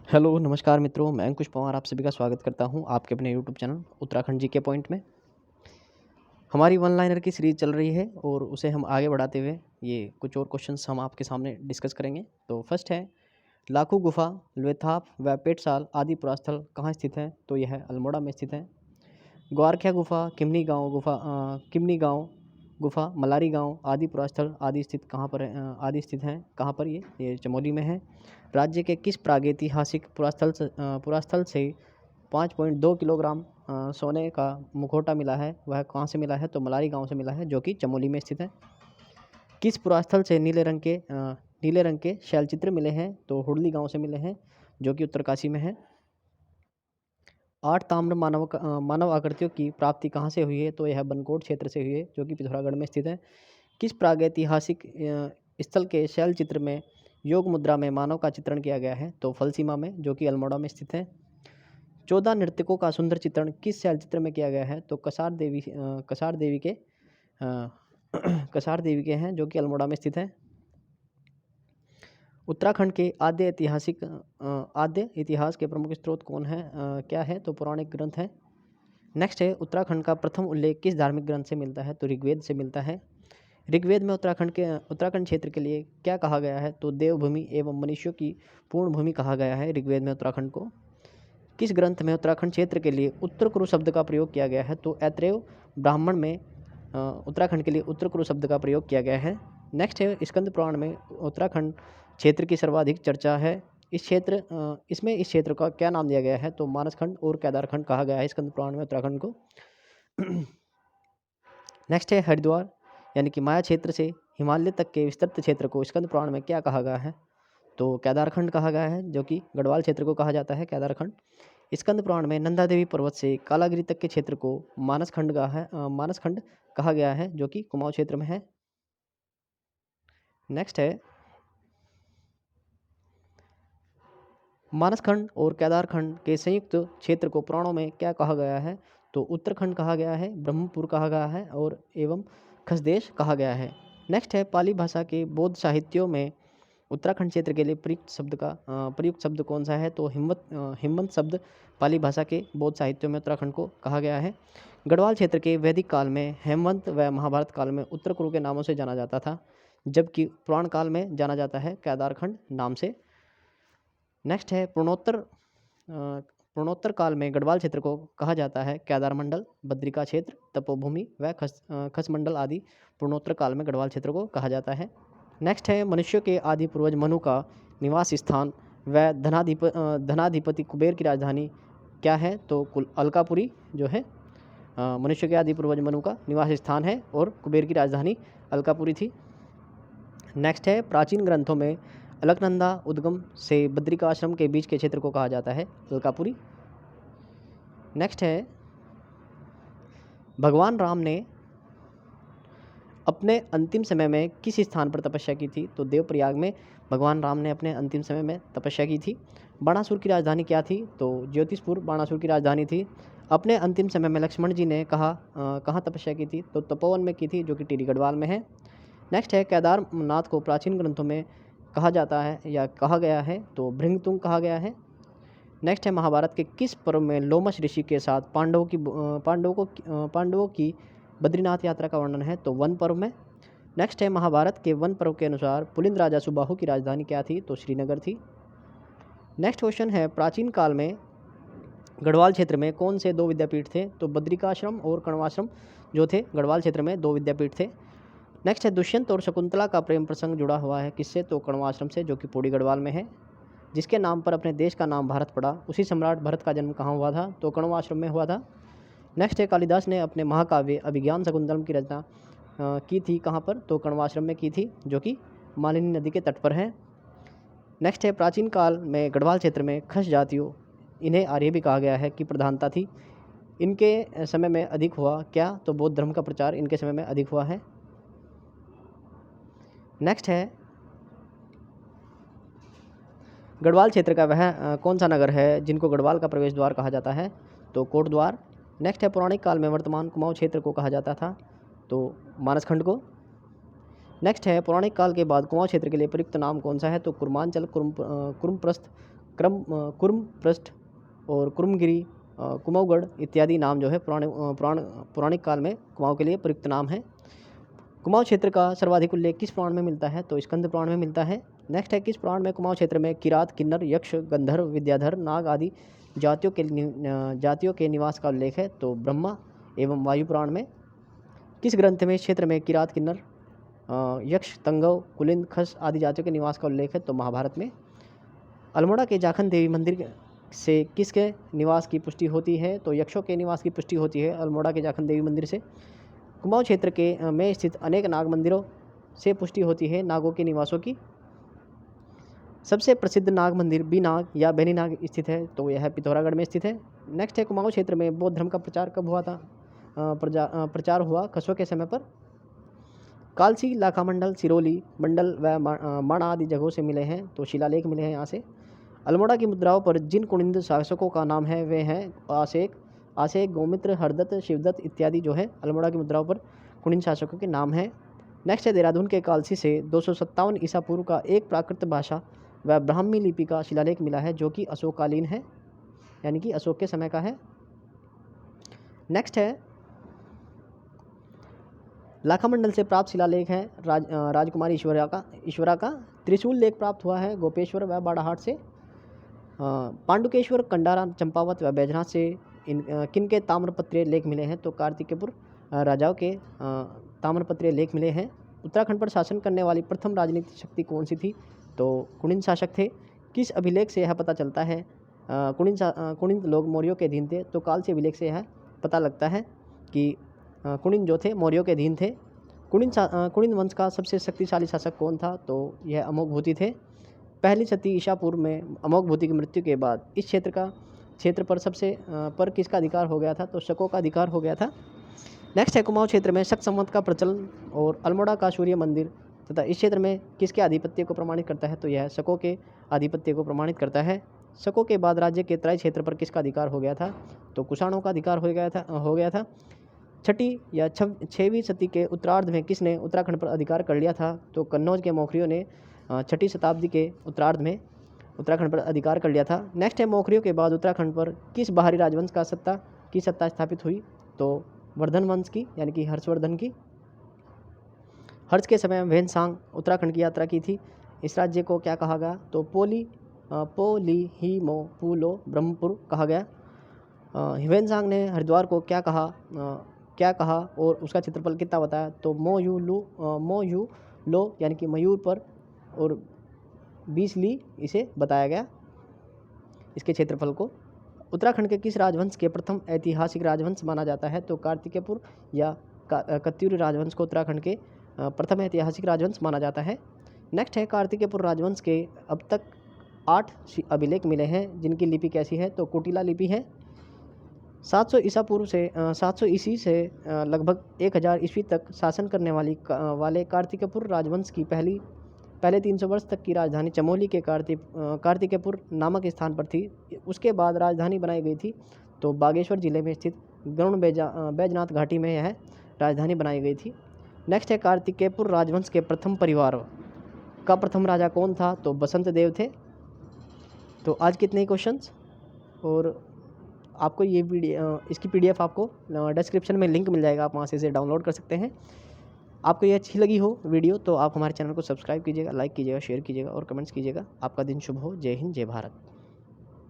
Hello, नमस्कार मित्रों, मैं अंकुश पवार आप सभी का स्वागत करता हूं आपके अपने YouTube channel Uttarakhand GK point में। हमारी वन लाइनर की सीरीज़ चल रही है और उसे हम आगे बढ़ाते हुए ये कुछ और क्वेश्चंस हम आपके सामने डिस्कस करेंगे। तो फर्स्ट है, लाखू गुफा, लोथाप व पेटसाल आदि पुरास्थल कहाँ स्थित है? तो यह अल्मोड़ा में स्थित है। ग्वारख्या गुफा, किमनी गाँव गुफा, मलारी गाँव आदि पुरास्थल आदि स्थित कहाँ पर है? आदि स्थित हैं कहाँ पर? ये चमोली में है। राज्य के किस प्रागैतिहासिक पुरास्थल से 5.2 किलोग्राम सोने का मुखौटा मिला है? वह कहाँ से मिला है? तो मलारी गांव से मिला है, जो कि चमोली में स्थित है। किस पुरास्थल से नीले रंग के शैलचित्र मिले हैं? तो हुडली गांव से मिले हैं, जो कि उत्तरकाशी में है। 8 ताम्र मानव आकृतियों की प्राप्ति कहाँ से हुई है? तो यह बनकोट क्षेत्र से हुई है, जो कि पिथौरागढ़ में स्थित है। किस प्रागैतिहासिक स्थल के शैल चित्र में योग मुद्रा में मानव का चित्रण किया गया है? तो फलसीमा में, जो कि अल्मोड़ा में स्थित है। 14 नर्तकों का सुंदर चित्रण किस शैल चित्र में किया गया है? तो अ, कसार देवी के हैं, जो कि अल्मोड़ा में स्थित है। उत्तराखंड के आद्य इतिहास के प्रमुख स्रोत कौन है? क्या है? तो पौराणिक ग्रंथ है। नेक्स्ट है, उत्तराखंड का प्रथम उल्लेख किस धार्मिक ग्रंथ से मिलता है? तो ऋग्वेद से मिलता है। ऋग्वेद में उत्तराखंड क्षेत्र के लिए क्या कहा गया है? तो देवभूमि एवं मनुष्यों की पूर्ण भूमि कहा गया है ऋग्वेद में उत्तराखंड को। किस ग्रंथ में उत्तराखंड क्षेत्र के लिए उत्तर कुरु शब्द का प्रयोग किया गया है? तो ऐत्रेय ब्राह्मण में उत्तराखंड के लिए उत्तर कुरु शब्द का प्रयोग किया गया है। नेक्स्ट है, स्कंद पुराण में उत्तराखंड क्षेत्र की सर्वाधिक चर्चा है। इस क्षेत्र का क्या नाम दिया गया है? तो मानसखंड और केदारखंड कहा गया है स्कंद पुराण में उत्तराखंड को। नेक्स्ट है, हरिद्वार यानी कि माया क्षेत्र से हिमालय तक के विस्तृत क्षेत्र को स्कंद पुराण में क्या कहा गया है? तो केदारखंड कहा गया है, जो कि गढ़वाल क्षेत्र को कहा जाता है केदारखंड। स्कंद पुराण में नंदा देवी पर्वत से कालागिरी तक के क्षेत्र को मानसखंड कहा गया है, जो कि कुमाऊं क्षेत्र में है। नेक्स्ट है, मानसखंड और केदारखंड के संयुक्त क्षेत्र को पुराणों में क्या कहा गया है? तो उत्तरखंड कहा गया है, ब्रह्मपुर कहा गया है और एवं खसदेश कहा गया है। नेक्स्ट है, पाली भाषा के बौद्ध साहित्यों में उत्तराखंड क्षेत्र के लिए प्रयुक्त शब्द कौन सा है? तो हिमवंत शब्द पाली भाषा के बौद्ध साहित्यों में उत्तराखंड को कहा गया है। गढ़वाल क्षेत्र के वैदिक काल में हेमवंत व महाभारत काल में उत्तर कुरु के नामों से जाना जाता था, जबकि पुराण काल में जाना जाता है केदारखंड नाम से। नेक्स्ट है, पूर्णोत्तर काल में गढ़वाल क्षेत्र को कहा जाता है केदार मंडल, बद्रिका क्षेत्र, तपोभूमि व खस मंडल आदि पूर्णोत्तर काल में गढ़वाल क्षेत्र को कहा जाता है। नेक्स्ट है, मनुष्य के आदि पूर्वज मनु का निवास स्थान व धनाधिपति कुबेर की राजधानी क्या है? तो अलकापुरी जो है मनुष्य के आदि पूर्वज मनु का निवास स्थान है और कुबेर की राजधानी अलकापुरी थी। नेक्स्ट है, प्राचीन ग्रंथों में अलकनंदा उद्गम से बद्रिकाश्रम के बीच के क्षेत्र को कहा जाता है अलकापुरी। नेक्स्ट है, भगवान राम ने अपने अंतिम समय में किस स्थान पर तपस्या की थी? तो देवप्रयाग में भगवान राम ने अपने अंतिम समय में तपस्या की थी। बाणासुर की राजधानी क्या थी? तो ज्योतिषपुर बाणासुर की राजधानी थी। अपने अंतिम समय में लक्ष्मण जी ने कहाँ तपस्या की थी? तो तपोवन में की थी, जो कि टिहरी गढ़वाल में है। नेक्स्ट है, केदारनाथ को प्राचीन ग्रंथों में कहा जाता है या कहा गया है? तो भृंगतुंग कहा गया है। नेक्स्ट है, महाभारत के किस पर्व में लोमश ऋषि के साथ पांडवों की बद्रीनाथ यात्रा का वर्णन है? तो वन पर्व में। नेक्स्ट है, महाभारत के वन पर्व के अनुसार पुलिंद राजा सुबाहु की राजधानी क्या थी? तो श्रीनगर थी। नेक्स्ट क्वेश्चन है, प्राचीन काल में गढ़वाल क्षेत्र में कौन से 2 विद्यापीठ थे? तो बद्रिकाश्रम और कण्वाश्रम जो थे गढ़वाल क्षेत्र में 2 विद्यापीठ थे। नेक्स्ट है, दुष्यंत और शकुंतला का प्रेम प्रसंग जुड़ा हुआ है किससे? तो कण्वाश्रम से, जो कि पौड़ी गढ़वाल में है। जिसके नाम पर अपने देश का नाम भारत पड़ा, उसी सम्राट भरत का जन्म कहाँ हुआ था? तो कण्वाश्रम में हुआ था। नेक्स्ट है, कालिदास ने अपने महाकाव्य अभिज्ञान शाकुंतलम की रचना की थी कहाँ पर? तो कण्वाश्रम में की थी, जो कि मालिनी नदी के तट पर है। नेक्स्ट है, प्राचीन काल में गढ़वाल क्षेत्र में खस जातियों, इन्हें आर्य भी कहा गया है, की प्रधानता थी। इनके समय में अधिक हुआ क्या? तो बौद्ध धर्म का प्रचार इनके समय में अधिक हुआ है। नेक्स्ट है, गढ़वाल क्षेत्र का वह कौन सा नगर है जिनको गढ़वाल का प्रवेश द्वार कहा जाता है? तो कोटद्वार। नेक्स्ट है, पौराणिक काल में वर्तमान कुमाऊं क्षेत्र को कहा जाता था, तो मानसखंड को। नेक्स्ट है, पौराणिक काल के बाद कुमाऊं क्षेत्र के लिए प्रयुक्त नाम कौन सा है? तो कुर्मांचल, कुरुमप्रस्थ, कुर्मप्रस्थ और कुर्मगिरी, कुमाऊगढ़ इत्यादि नाम जो है पौराणिक काल में कुमाऊँ के लिए प्रयुक्त नाम है। कुमाऊँ क्षेत्र का सर्वाधिक उल्लेख किस पुराण में मिलता है? तो स्कंद पुराण में मिलता है। नेक्स्ट है, किस पुराण में कुमाऊँ क्षेत्र में किरात, किन्नर, यक्ष, गंधर्व, विद्याधर, नाग आदि जातियों के निवास का उल्लेख है? तो ब्रह्मा एवं वायु पुराण में। किस ग्रंथ में इस क्षेत्र में किरात, किन्नर, यक्ष, तंगव, कुलिंद, खस आदि जातियों के निवास का उल्लेख है? तो महाभारत में। अल्मोड़ा के जाखन देवी मंदिर से किसके निवास की पुष्टि होती है? तो यक्षों के निवास की पुष्टि होती है अल्मोड़ा के जाखन देवी मंदिर से। कुमाऊँ क्षेत्र के में स्थित अनेक नाग मंदिरों से पुष्टि होती है नागों के निवासों की। सबसे प्रसिद्ध नाग मंदिर बीनाग या बेनीनाग स्थित है? तो यह पिथौरागढ़ में स्थित है। नेक्स्ट है, कुमाऊँ क्षेत्र में बौद्ध धर्म का प्रचार कब हुआ था? प्रचार हुआ खसों के समय पर। कालसी, लाखामंडल, सिरोली मंडल व मण आदि जगहों से मिले हैं? तो शिलालेख मिले हैं यहाँ से। अल्मोड़ा की मुद्राओं पर जिन कुनिंद शासकों का नाम है वे हैं आसेक, गौमित्र, हरदत्त, शिवदत्त इत्यादि जो है अल्मोड़ा की मुद्राओं पर कुनिंद शासकों के नाम हैं। नेक्स्ट है, देहरादून के कालसी से 257 ईसा पूर्व का एक प्राकृत भाषा व ब्राह्मी लिपि का शिलालेख मिला है जो कि अशोककालीन है, यानी कि अशोक के समय का है। नेक्स्ट है, लाखामंडल से प्राप्त शिलालेख है राजकुमारी ईश्वरा का। त्रिशूल लेख प्राप्त हुआ है गोपेश्वर व बाड़ाहाट से। पांडुकेश्वर, कंडारा, चंपावत व बैजनाथ से किन के ताम्रपत्रीय लेख मिले हैं? तो कार्तिकेयपुर राजाओं के ताम्रपत्रीय लेख मिले हैं। उत्तराखंड पर शासन करने वाली प्रथम राजनीतिक शक्ति कौन सी थी? तो कुनिंद शासक थे। किस अभिलेख से यह पता चलता है कुनिंद लोग मौर्यों के अधीन थे? तो कालसी अभिलेख से यह पता लगता है कि कुनिंद जो थे मौर्यों के अधीन थे। कुनिंद वंश का सबसे शक्तिशाली शासक कौन था? तो यह अमोघभूति थे। पहली सती ईसा पूर्व में अमोघभूति की मृत्यु के बाद इस क्षेत्र पर किसका अधिकार हो गया था? तो शकों का अधिकार हो गया था। नेक्स्ट है, कुमाऊँ क्षेत्र में शक संवत का प्रचलन और अल्मोड़ा का सूर्य मंदिर तथा इस क्षेत्र में किसके आधिपत्य को प्रमाणित करता है? तो यह शकों के आधिपत्य को प्रमाणित करता है। शकों के बाद राज्य के तराई क्षेत्र पर किसका अधिकार हो गया था? तो कुषाणों का अधिकार हो गया था। छठी या 6वीं सदी के उत्तरार्ध में किसने उत्तराखंड पर अधिकार कर लिया था? तो कन्नौज के मौखरियों ने 6ठी शताब्दी के उत्तरार्ध में उत्तराखंड पर अधिकार कर लिया था। नेक्स्ट है, मौखरियों के बाद उत्तराखंड पर किस बाहरी राजवंश का सत्ता स्थापित हुई? तो वर्धन वंश की, यानी कि हर्षवर्धन की। हर्ष के समय ह्वेनसांग उत्तराखंड की यात्रा की थी। इस राज्य को क्या कहा गया? तो पोलिहिमोपुलो ब्रह्मपुर कहा गया। ह्वेनसांग ने हरिद्वार को क्या कहा और उसका क्षेत्रफल कितना बताया? तो मोयूलो यानी कि मयूर पर और 20 ली इसे बताया गया इसके क्षेत्रफल को। उत्तराखंड के किस राजवंश के प्रथम ऐतिहासिक राजवंश माना जाता है? तो कार्तिकेयपुर या कत्यूरी राजवंश को उत्तराखंड के प्रथम ऐतिहासिक राजवंश माना जाता है। नेक्स्ट है, कार्तिकेयपुर राजवंश के अब तक 8 अभिलेख मिले हैं जिनकी लिपि कैसी है? तो कुटिला लिपि है। 700 ईस्वी से लगभग 1000 ईस्वी तक शासन करने वाले कार्तिकेयपुर राजवंश की पहले 300 वर्ष तक की राजधानी चमोली के कार्तिकेयपुर नामक स्थान पर थी। उसके बाद राजधानी बनाई गई थी तो बागेश्वर जिले में स्थित गरुड़ बैजनाथ घाटी में यह राजधानी बनाई गई थी। नेक्स्ट है, कार्तिकेयपुर राजवंश के प्रथम परिवार का प्रथम राजा कौन था? तो बसंत देव थे। तो आज कितने ही क्वेश्चंस, और आपको ये इसकी PDF आपको डिस्क्रिप्शन में लिंक मिल जाएगा, आप वहाँ से इसे डाउनलोड कर सकते हैं। आपको ये अच्छी लगी हो वीडियो तो आप हमारे चैनल को सब्सक्राइब कीजिएगा, लाइक कीजिएगा, शेयर कीजिएगा और कमेंट्स कीजिएगा। आपका दिन शुभ हो। जय हिंद, जय भारत।